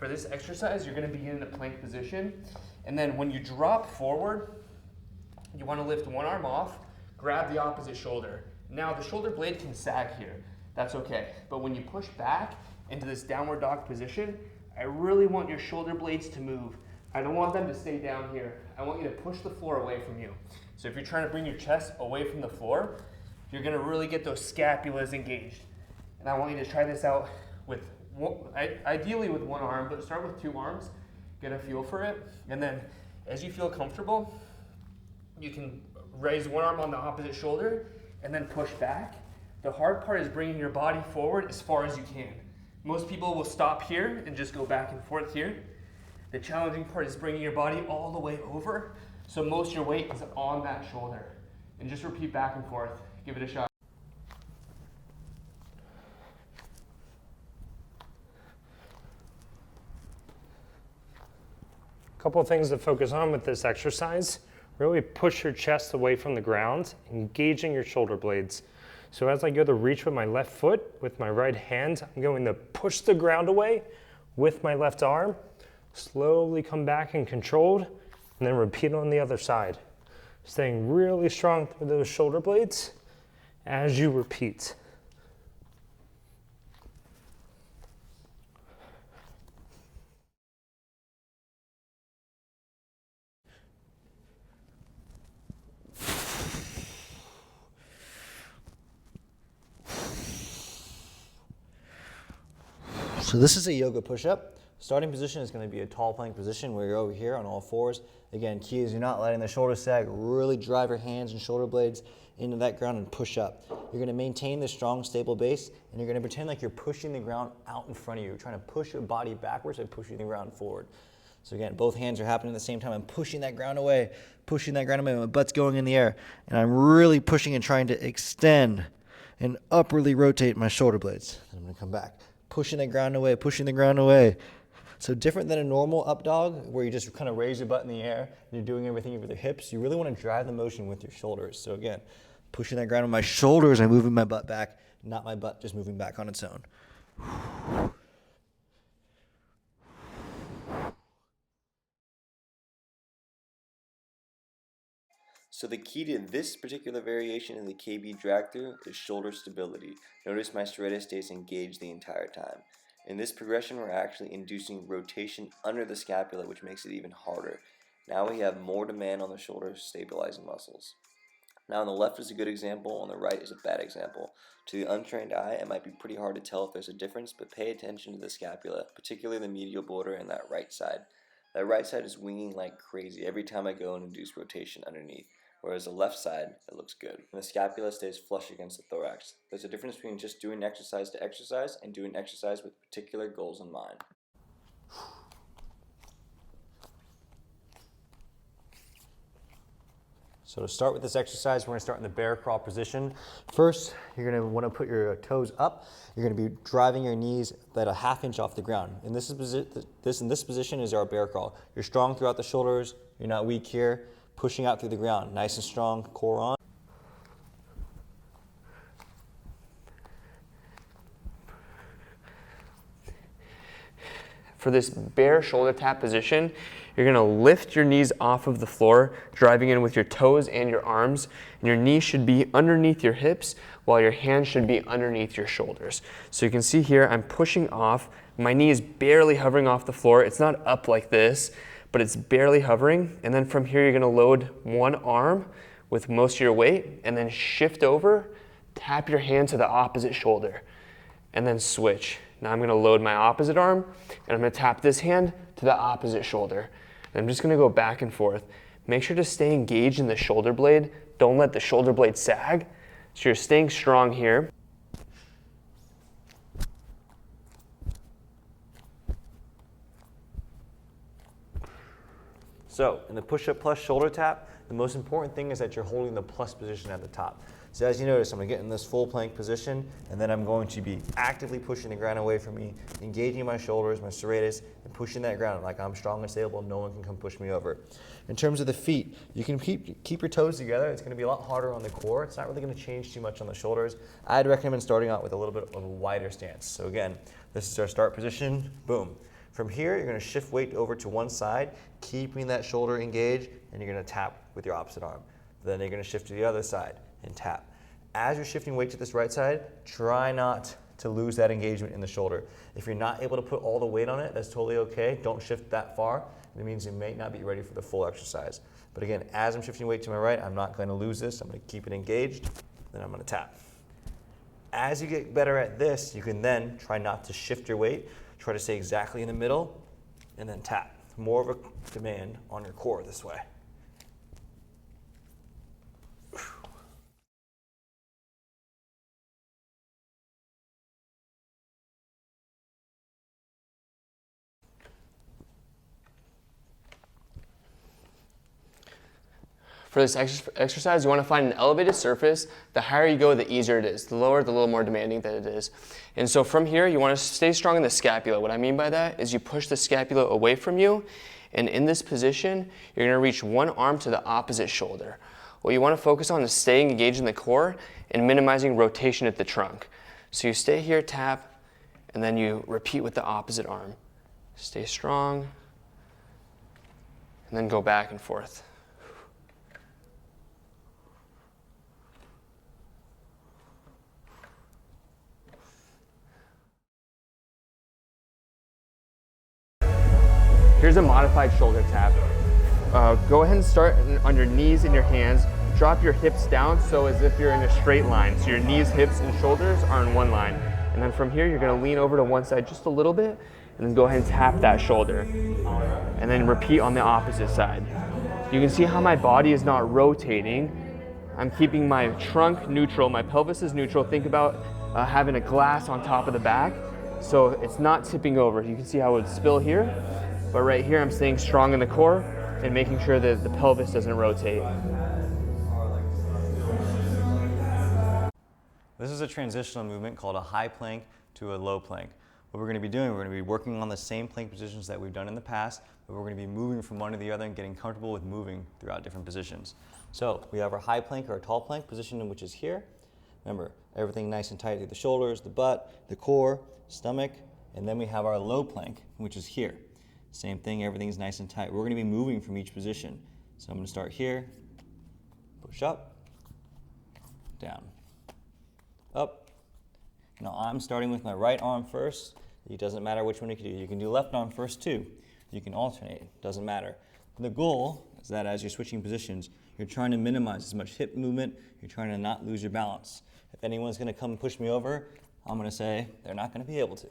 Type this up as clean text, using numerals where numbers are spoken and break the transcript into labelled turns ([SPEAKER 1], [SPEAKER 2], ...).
[SPEAKER 1] For this exercise, you're gonna begin in a plank position, and then when you drop forward, you wanna lift one arm off, grab the opposite shoulder. Now the shoulder blade can sag here, that's okay. But when you push back into this downward dog position, I really want your shoulder blades to move. I don't want them to stay down here. I want you to push the floor away from you. So if you're trying to bring your chest away from the floor, you're gonna really get those scapulas engaged. And I want you to try this out with, ideally with one arm, but start with two arms, get a feel for it. And then as you feel comfortable, you can raise one arm on the opposite shoulder and then push back. The hard part is bringing your body forward as far as you can. Most people will stop here and just go back and forth here. The challenging part is bringing your body all the way over, so most of your weight is on that shoulder. And just repeat back and forth. Give it a shot.
[SPEAKER 2] A couple of things to focus on with this exercise. Really push your chest away from the ground, engaging your shoulder blades. So as I go to reach with my left foot, with my right hand, I'm going to push the ground away with my left arm, slowly come back and controlled, and then repeat on the other side. Staying really strong through those shoulder blades as you repeat.
[SPEAKER 3] So this is a yoga push-up. Starting position is going to be a tall plank position where you're over here on all fours. Again, key is you're not letting the shoulders sag. Really drive your hands and shoulder blades into that ground and push up. You're going to maintain this strong, stable base, and you're going to pretend like you're pushing the ground out in front of you. You're trying to push your body backwards and pushing the ground forward. So again, both hands are happening at the same time. I'm pushing that ground away, my butt's going in the air, and I'm really pushing and trying to extend and upwardly rotate my shoulder blades. I'm going to come back. Pushing the ground away, pushing the ground away. So different than a normal up dog where you just kind of raise your butt in the air and you're doing everything with your hips, you really want to drive the motion with your shoulders. So again, pushing that ground with my shoulders and moving my butt back, not my butt just moving back on its own.
[SPEAKER 4] So the key to this particular variation in the KB drag through is shoulder stability. Notice my serratus stays engaged the entire time. In this progression, we're actually inducing rotation under the scapula, which makes it even harder. Now we have more demand on the shoulder stabilizing muscles. Now on the left is a good example, on the right is a bad example. To the untrained eye, it might be pretty hard to tell if there's a difference, but pay attention to the scapula, particularly the medial border and that right side. That right side is winging like crazy every time I go and induce rotation underneath. Whereas the left side, it looks good. And the scapula stays flush against the thorax. There's a difference between just doing exercise to exercise and doing exercise with particular goals in mind.
[SPEAKER 3] So to start with this exercise, we're going to start in the bear crawl position. First, you're going to want to put your toes up. You're going to be driving your knees about a ½ inch off the ground. And this position is our bear crawl. You're strong throughout the shoulders. You're not weak here. Pushing out through the ground, nice and strong, core on.
[SPEAKER 1] For this bear shoulder tap position, you're gonna lift your knees off of the floor, driving in with your toes and your arms, and your knees should be underneath your hips, while your hands should be underneath your shoulders. So you can see here, I'm pushing off, my knee is barely hovering off the floor. It's not up like this, but it's barely hovering. And then from here, you're gonna load one arm with most of your weight, and then shift over, tap your hand to the opposite shoulder, and then switch. Now I'm gonna load my opposite arm, and I'm gonna tap this hand to the opposite shoulder. And I'm just gonna go back and forth. Make sure to stay engaged in the shoulder blade. Don't let the shoulder blade sag. So you're staying strong here.
[SPEAKER 3] So in the push-up plus shoulder tap, the most important thing is that you're holding the plus position at the top. So as you notice, I'm going to get in this full plank position, and then I'm going to be actively pushing the ground away from me, engaging my shoulders, my serratus, and pushing that ground like I'm strong and stable. No one can come push me over. In terms of the feet, you can keep your toes together. It's going to be a lot harder on the core. It's not really going to change too much on the shoulders. I'd recommend starting out with a little bit of a wider stance. So again, this is our start position. Boom. From here, you're gonna shift weight over to one side, keeping that shoulder engaged, and you're gonna tap with your opposite arm. Then you're gonna shift to the other side and tap. As you're shifting weight to this right side, try not to lose that engagement in the shoulder. If you're not able to put all the weight on it, that's totally okay. Don't shift that far. It means you may not be ready for the full exercise. But again, as I'm shifting weight to my right, I'm not gonna lose this. I'm gonna keep it engaged, then I'm gonna tap. As you get better at this, you can then try not to shift your weight. Try to stay exactly in the middle, and then tap. More of a demand on your core this way.
[SPEAKER 1] For this exercise, you want to find an elevated surface. The higher you go, the easier it is. The lower, the little more demanding that it is. And so from here, you want to stay strong in the scapula. What I mean by that is you push the scapula away from you, and in this position, you're going to reach one arm to the opposite shoulder. What you want to focus on is staying engaged in the core and minimizing rotation at the trunk. So you stay here, tap, and then you repeat with the opposite arm. Stay strong, and then go back and forth. Here's a modified shoulder tap. Go ahead and start on your knees and your hands. Drop your hips down so as if you're in a straight line. So your knees, hips, and shoulders are in one line. And then from here, you're gonna lean over to one side just a little bit, and then go ahead and tap that shoulder. And then repeat on the opposite side. You can see how my body is not rotating. I'm keeping my trunk neutral, my pelvis is neutral. Think about having a glass on top of the back, so it's not tipping over. You can see how it would spill here. But right here, I'm staying strong in the core and making sure that the pelvis doesn't rotate.
[SPEAKER 3] This is a transitional movement called a high plank to a low plank. What we're gonna be doing, we're gonna be working on the same plank positions that we've done in the past, but we're gonna be moving from one to the other and getting comfortable with moving throughout different positions. So we have our high plank or our tall plank position, which is here. Remember, everything nice and tight through the shoulders, the butt, the core, stomach, and then we have our low plank, which is here. Same thing, everything's nice and tight. We're gonna be moving from each position. So I'm gonna start here, push up, down, up. Now I'm starting with my right arm first. It doesn't matter which one you can do. You can do left arm first too. You can alternate, doesn't matter. The goal is that as you're switching positions, you're trying to minimize as much hip movement, you're trying to not lose your balance. If anyone's gonna come and push me over, I'm gonna say they're not gonna be able to.